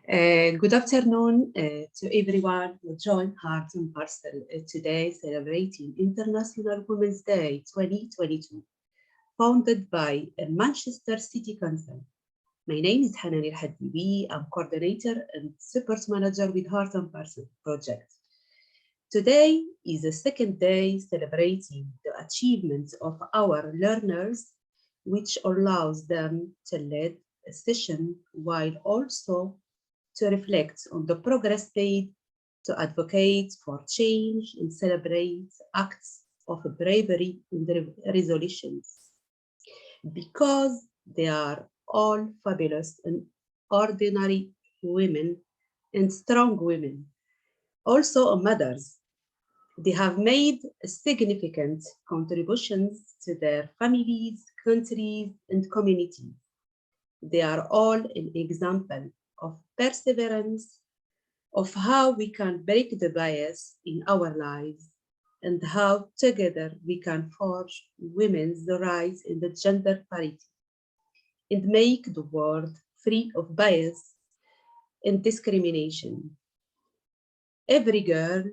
Good afternoon to everyone who joined Heart Parcel today, celebrating International Women's Day 2022, founded by Manchester City Council. My name is Hanane Hadioui. I'm coordinator and support manager with Heart Parcel project. Today is the second day celebrating the achievements of our learners, which allows them to lead a session while also to reflect on the progress made, to advocate for change and celebrate acts of bravery and resolutions. Because they are all fabulous and ordinary women and strong women, also mothers. They have made significant contributions to their families, countries, and communities. They are all an example of perseverance, of how we can break the bias in our lives, and how together we can forge women's rights in the gender parity and make the world free of bias and discrimination. Every girl,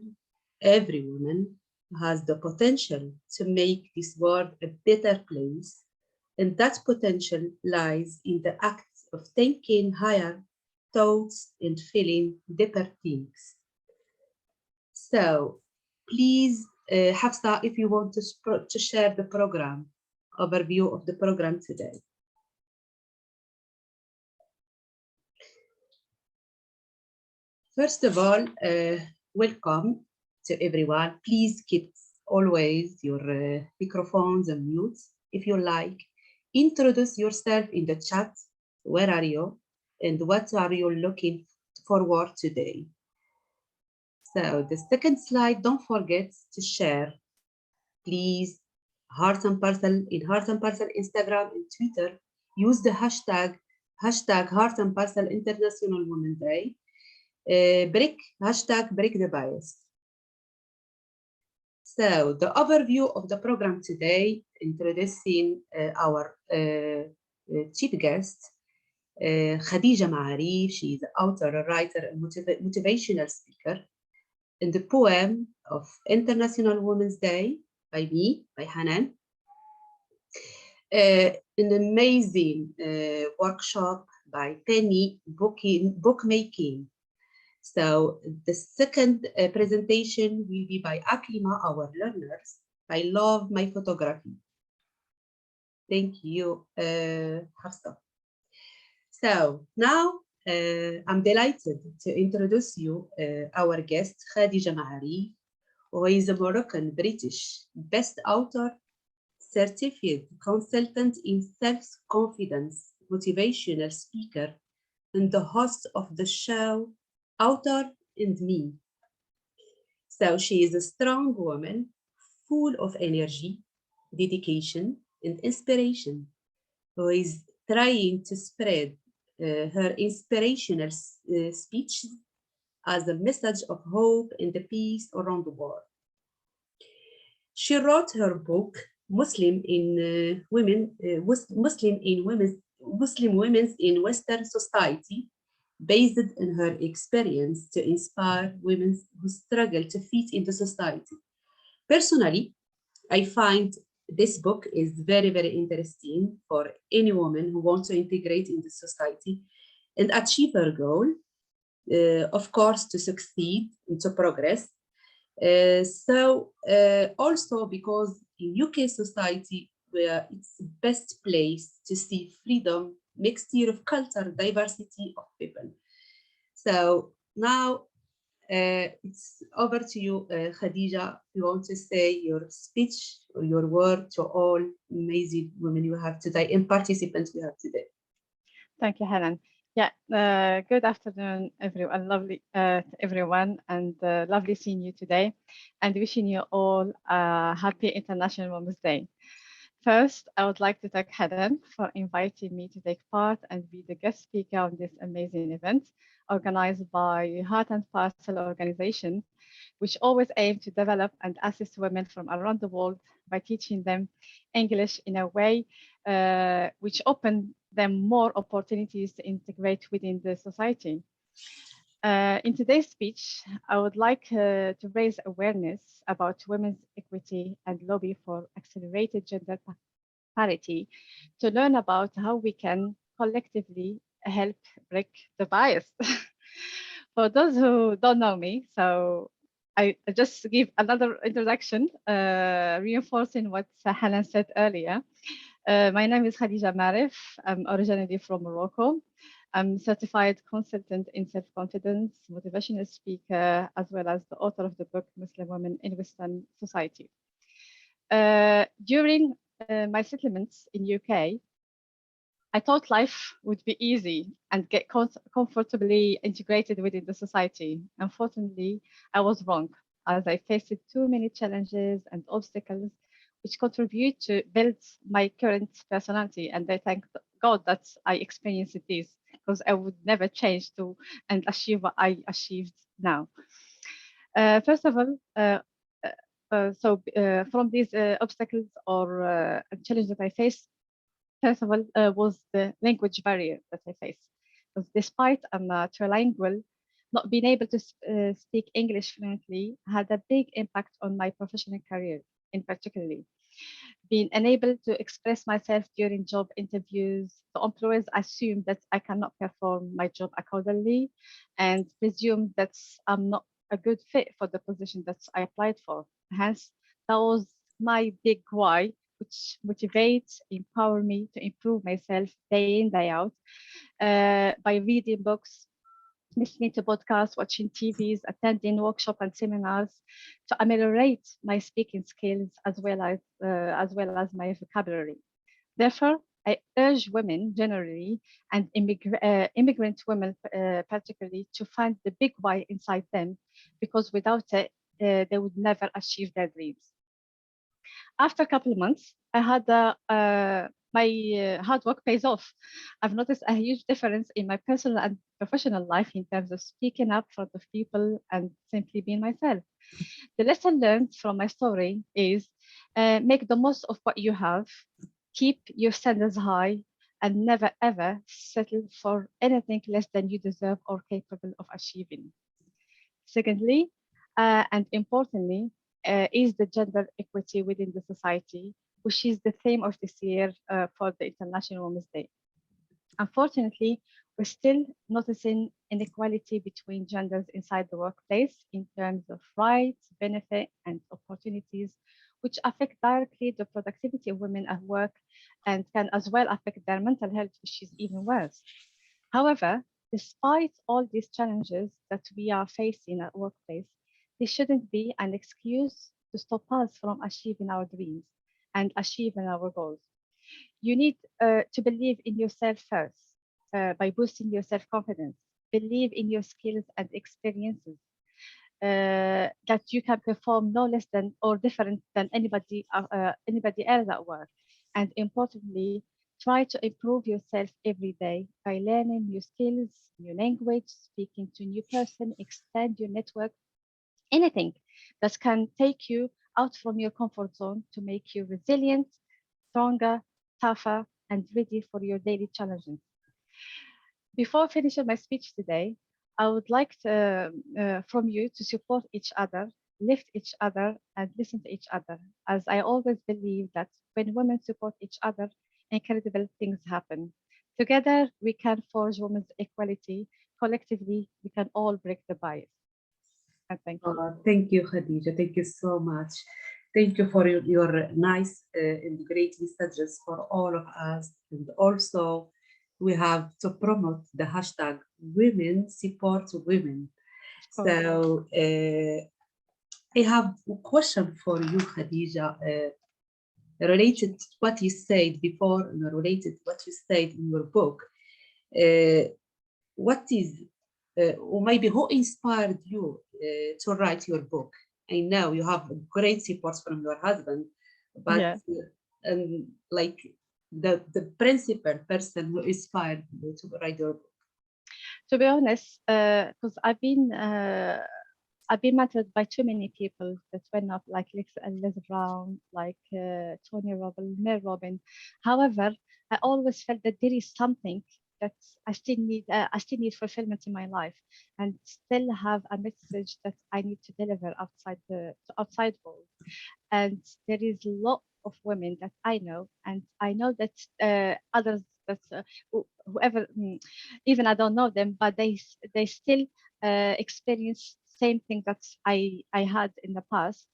every woman has the potential to make this world a better place, and that potential lies in the act of thinking higher thoughts and feeling deeper things. So please, Hafsa, if you want to share the program, overview of the program today. First of all, welcome to everyone. Please keep always your microphones and mutes if you like. Introduce yourself in the chat. Where are you? And what are you looking forward today? So the second slide, don't forget to share. Please, Heart and Parcel in Heart and Parcel Instagram and Twitter. Use the hashtag Heart and Parcel International Women's Day. Hashtag break the bias. So the overview of the program today, introducing our chief guest, Khadija Maaref. She is an author, writer, and motivational speaker. In the poem of International Women's Day by me, by Hanane. An amazing workshop by Penny Bookmaking. So the second presentation will be by Aklima, our learners. I love my photography. Thank you, Hafsa. So now I'm delighted to introduce you our guest, Khadija Maaref, who is a Moroccan British best author, certified consultant in self-confidence, motivational speaker, and the host of the show Author and Me. So she is a strong woman, full of energy, dedication, and inspiration, who is trying to spread her inspirational speech as a message of hope and peace around the world. She wrote her book, Muslim Women in Western Society, based on her experience to inspire women who struggle to fit into society. Personally, I find this book is very, very interesting for any woman who wants to integrate into society and achieve her goal, of course, to succeed and to progress. Also because in UK society, where it's the best place to see freedom, mixture of culture, diversity of people. So now it's over to you, Khadija. You want to say your speech or your word to all amazing women you have today and participants we have today. Thank you, Helen. Yeah, good afternoon, everyone. Lovely everyone, and lovely seeing you today, and wishing you all a happy International Women's Day. First, I would like to thank Helen for inviting me to take part and be the guest speaker on this amazing event organized by Heart and Parcel organization, which always aim to develop and assist women from around the world by teaching them English in a way which open them more opportunities to integrate within the society. In today's speech, I would like to raise awareness about women's equity and lobby for accelerated gender parity, to learn about how we can collectively help break the bias. For those who don't know me, so I just give another introduction, reinforcing what Hanane said earlier. My name is Khadija Maaref. I'm originally from Morocco. I'm certified consultant in self-confidence, motivational speaker, as well as the author of the book Muslim Women in Western Society. During my settlements in UK, I thought life would be easy and get comfortably integrated within the society. Unfortunately, I was wrong, as I faced too many challenges and obstacles which contribute to build my current personality. And I thank God that I experienced this, because I would never change to and achieve what I achieved now. First of all, from these obstacles or challenges that I faced, first of all, was the language barrier that I faced. Because despite I'm trilingual, not being able to speak English fluently had a big impact on my professional career, in particularly. Being unable to express myself during job interviews, the employers assume that I cannot perform my job accordingly and presume that I'm not a good fit for the position that I applied for. Hence, that was my big why, which motivates, empower me to improve myself day in, day out, by reading books, listening to podcasts, watching TVs, attending workshops and seminars to ameliorate my speaking skills as well as my vocabulary. Therefore, I urge women generally and immigrant women particularly to find the big why inside them, because without it, they would never achieve their dreams. After a couple of months, I had my hard work pays off. I've noticed a huge difference in my personal and professional life in terms of speaking up in front of people and simply being myself. The lesson learned from my story is make the most of what you have, keep your standards high, and never ever settle for anything less than you deserve or capable of achieving. Secondly, and importantly, is the gender equity within the society, which is the theme of this year for the International Women's Day. Unfortunately, we're still noticing inequality between genders inside the workplace in terms of rights, benefit, and opportunities, which affect directly the productivity of women at work and can as well affect their mental health, which is even worse. However, despite all these challenges that we are facing at workplace, this shouldn't be an excuse to stop us from achieving our dreams and achieving our goals. You need to believe in yourself first by boosting your self-confidence. Believe in your skills and experiences, that you can perform no less than or different than anybody else at work. And importantly, try to improve yourself every day by learning new skills, new language, speaking to new person, expand your network, anything that can take you out from your comfort zone to make you resilient, stronger, tougher, and ready for your daily challenges. Before finishing my speech today, I would like from you to support each other, lift each other, and listen to each other, as I always believe that when women support each other, incredible things happen. Together, we can forge women's equality. Collectively, we can all break the bias. And thank you. Thank you, Khadija. Thank you so much. Thank you for your nice and great messages for all of us. And also, we have to promote the hashtag Women Support Women. So I have a question for you, Khadija, related to what you said before and related to what you said in your book. What is, or maybe who inspired you to write your book? I know you have great support from your husband, but Yeah. Like the principal person who inspired you to write your book. To be honest, because I've been mentored by too many people that went up, like Liz Brown, like Tony Robbins, Mel Robin. However, I always felt that there is something that I still need fulfillment in my life, and still have a message that I need to deliver outside the to outside world. And there is a lot of women that I know, and I know that others that whoever, even I don't know them, but they still experience same thing that I had in the past.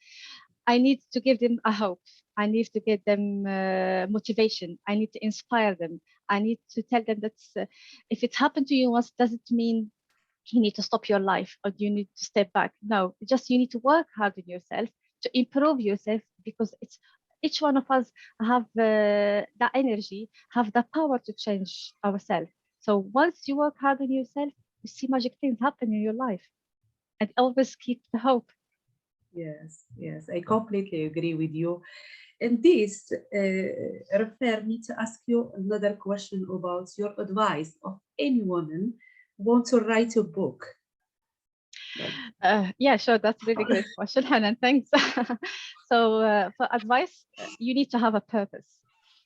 I need to give them a hope. I need to give them motivation. I need to inspire them. I need to tell them that if it happened to you once, doesn't mean you need to stop your life or you need to step back. No, just you need to work hard on yourself to improve yourself, because it's each one of us have that energy, have the power to change ourselves. So once you work hard on yourself, you see magic things happen in your life, and always keep the hope. Yes, yes, I completely agree with you. And this refer me to ask you another question about your advice of any woman want to write a book. Like, Yeah, sure. That's a really great question, Hanan. Thanks. So, for advice, you need to have a purpose.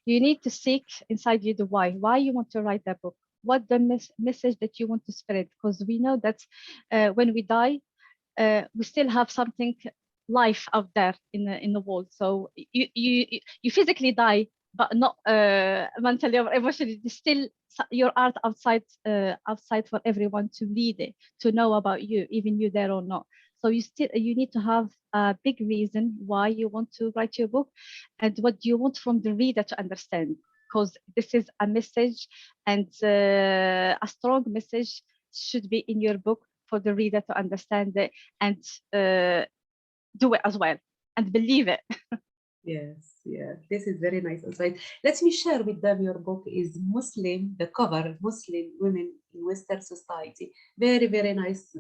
You need to seek inside you the why you want to write that book, what the message that you want to spread. Because we know that when we die, we still have something life out there in the world. So you physically die, but not mentally or emotionally. There's still your art outside for everyone to read it, to know about you, even you there or not. So you need to have a big reason why you want to write your book, and what do you want from the reader to understand. Because this is a message, and a strong message should be in your book for the reader to understand it, and do it as well, and believe it. yes, yeah, this is very nice insight. Let me share with them your book is Muslim, the cover, Muslim women in Western society. Very, very nice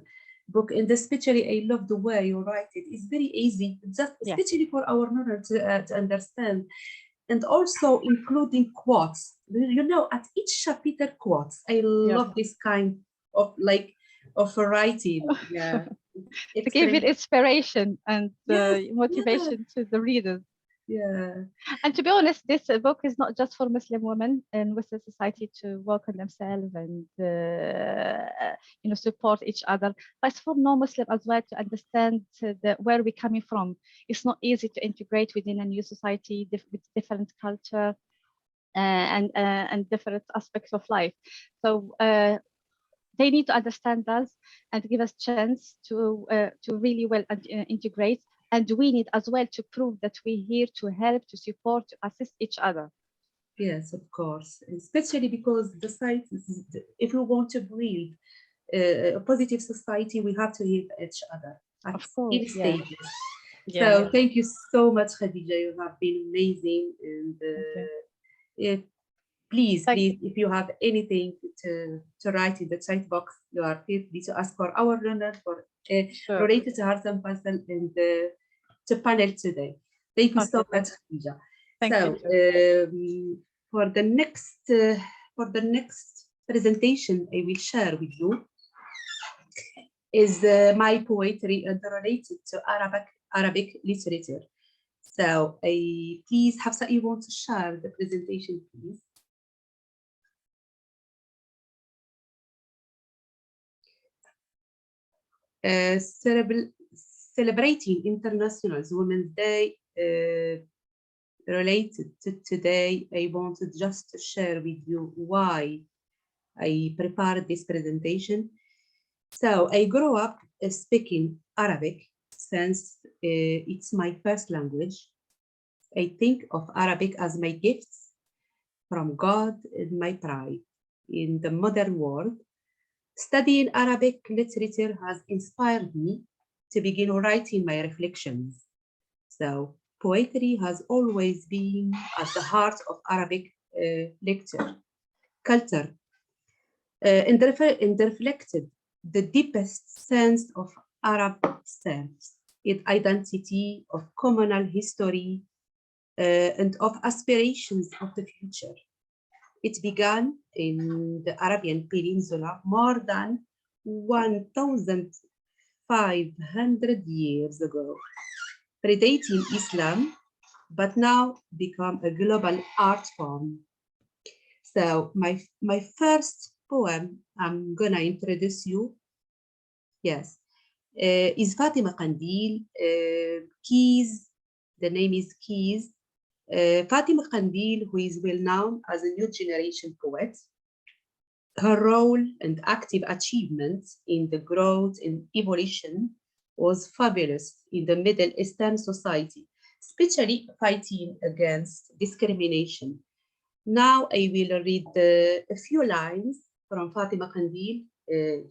book. And especially, I love the way you write it. It's very easy, just Yeah, especially for our learner to understand. And also including quotes. You know, at each chapter quotes. I yeah. love this kind of like of writing. Yeah, To give it extreme. inspiration and Yes, yeah, motivation to the readers. yeah. And to be honest, this book is not just for Muslim women in Western society to work on themselves and support each other, but it's for non-Muslim as well to understand where we're coming from. It's not easy to integrate within a new society with different culture and different aspects of life. So they need to understand us and give us chance to really well integrate. And we need as well to prove that we're here to help, to support, to assist each other. Yes, of course, especially because the site, if we want to build a positive society, we have to help each other at Of course, any yeah, stages. yeah. So thank you so much, Khadija. You have been amazing. And Okay. please, Thank, please, if you have anything to write in the chat box, you are free to ask for our learner for sure. related to Heart Parcel and to panel today. Thank you Okay, so much, Khadija. thank So you too. for the next presentation I will share with you is my poetry and related to Arabic literature. So please, Hafsa, you want to share the presentation, please? Celebrating International Women's Day related to today, I wanted just to share with you why I prepared this presentation. So I grew up speaking Arabic since it's my first language. I think of Arabic as my gifts from God and my pride in the modern world. Studying Arabic literature has inspired me to begin writing my reflections. So poetry has always been at the heart of Arabic culture and reflected the deepest sense of Arab selves, its identity of communal history and of aspirations of the future. It began in the Arabian Peninsula more than 1,500 years ago, predating Islam, but now become a global art form. So my first poem I'm gonna introduce you, yes, is Fatima Qandil, Keys. The name is Keys. Fatima Qandil, who is well known as a new generation poet. Her role and active achievements in the growth and evolution was fabulous in the Middle Eastern society, especially fighting against discrimination. Now I will read a few lines from Fatima Qandil.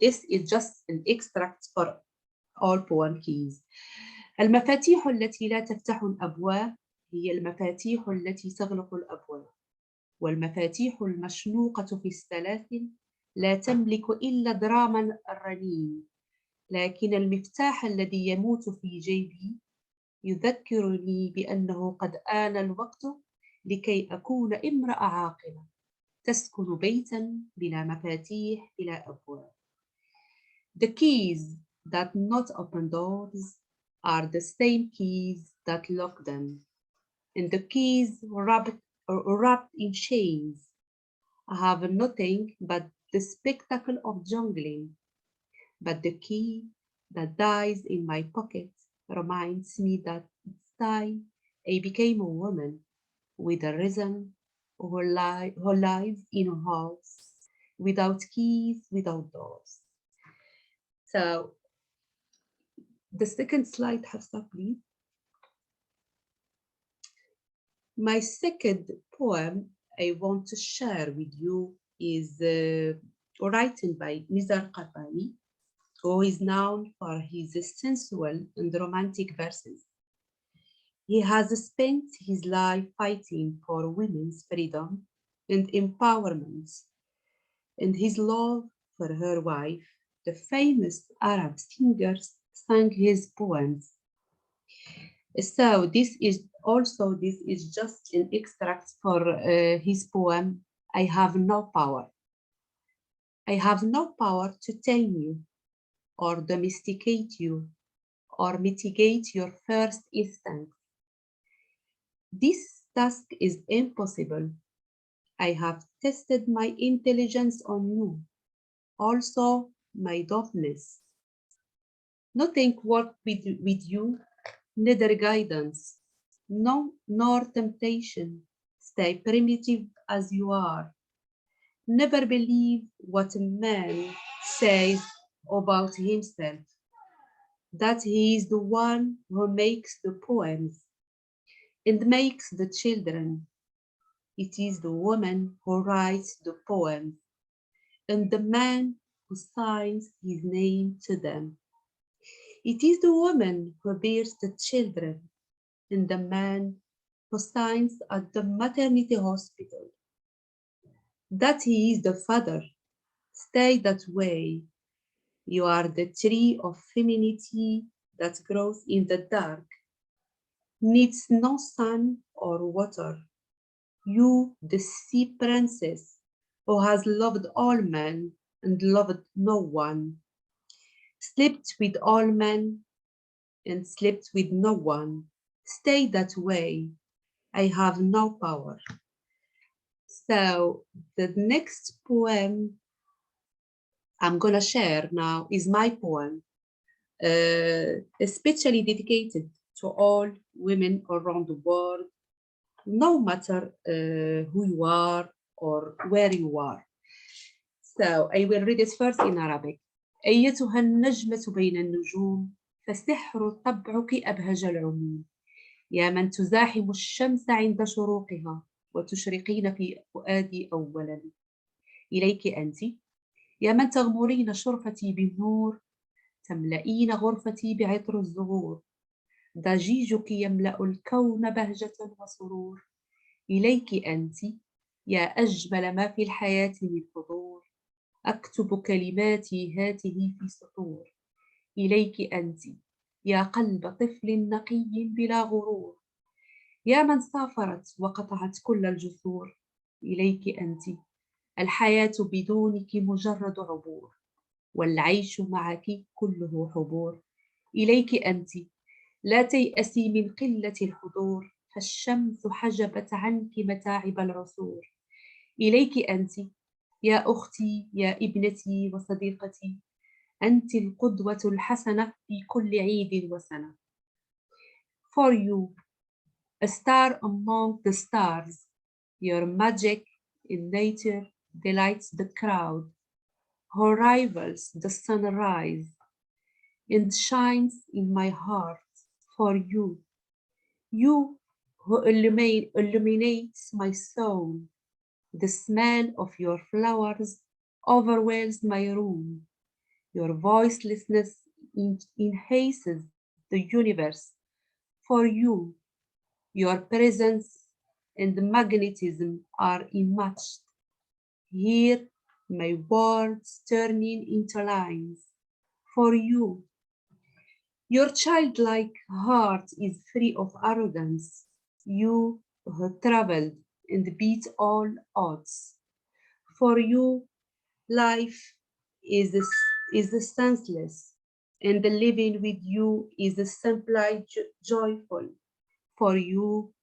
This is just an extract for all poem keys. المفاتيح التي لا تفتح الأبواب هي المفاتيح التي تغلق الأبواب، والمفاتيح المشنوقة في السلاسل لا تملك إلا دراما الرنين، لكن المفتاح الذي يموت في جيبي يذكرني بأنه قد آن الوقت لكي أكون امرأة عاقلة تسكن بيتا بلا مفاتيح بلا أبواب. The keys that not open doors are the same keys that lock them, and the keys wrapped in chains have nothing but the spectacle of jungling. But the key that dies in my pocket reminds me that it's time I became a woman with a reason who lives in a house without keys, without doors. So the second slide, Hafsa, please. My second poem I want to share with you is written by Nizar Qafani, who is known for his sensual and romantic verses. He has spent his life fighting for women's freedom and empowerment, and his love for her wife, the famous Arab singer, sang his poems. So this is just an extract for his poem, I Have No Power. I have no power to tame you or domesticate you or mitigate your first instinct. This task is impossible. I have tested my intelligence on you, also my doubtness. Nothing worked with you, neither guidance, no, nor temptation. Stay primitive as you are. Never believe what a man says about himself, that he is the one who makes the poems and makes the children. It is the woman who writes the poems and the man who signs his name to them. It is the woman who bears the children and the man who signs at the maternity hospital that he is the father. Stay that way. You are the tree of femininity that grows in the dark, needs no sun or water. You, the sea princess, who has loved all men and loved no one, slept with all men and slept with no one. Stay that way. I have no power. So the next poem I'm gonna share now is my poem, especially dedicated to all women around the world, no matter who you are or where you are. So I will read it first in Arabic. أيتها النجمة بين النجوم فسحر طبعك أبهج العموم، يا من تزاحم الشمس عند شروقها وتشرقين في فؤادي أولا. إليك أنت يا من تغمرين شرفتي بالنور، تملئين غرفتي بعطر الزهور، ضجيجك يملأ الكون بهجة وسرور. إليك أنت يا أجمل ما في الحياة من حضور، أكتب كلماتي هاته في سطور. إليك أنت يا قلب طفل نقي بلا غرور، يا من سافرت وقطعت كل الجسور. إليك أنت الحياة بدونك مجرد عبور، والعيش معك كله حبور. إليك أنت لا تيأسي من قلة الحضور، فالشمس حجبت عنك متاعب العصور. إليك أنت يا أختي يا ابنتي وصديقتي، أنت القدوة الحسنة في كل عيد وسنة. For you, a star among the stars, your magic in nature delights the crowd, who rivals the sunrise, and shines in my heart. For you, you who illuminates my soul, the smell of your flowers overwhelms my room. Your voicelessness enhances the universe. For you, your presence and magnetism are unmatched. Hear my words turning into lines. For you, your childlike heart is free of arrogance. You have traveled and beat all odds. For you, life is, senseless, and the living with you is simply joyful. For you,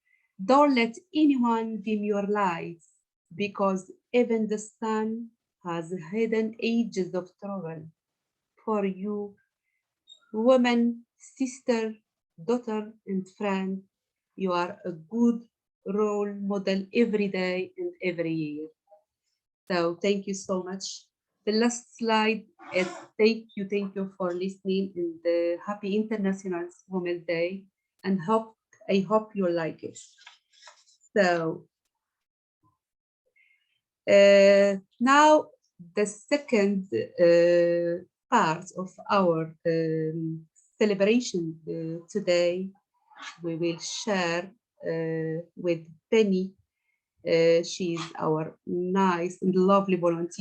don't let anyone dim your lights, because even the sun has hidden ages of trouble. For you, woman, sister, daughter, and friend, you are a good role model every day and every year. So thank you so much. The last slide is thank you for listening in the Happy International Women's Day, and I hope you like it. So now the second part of our celebration today, we will share with Penny. She's our nice and lovely volunteer.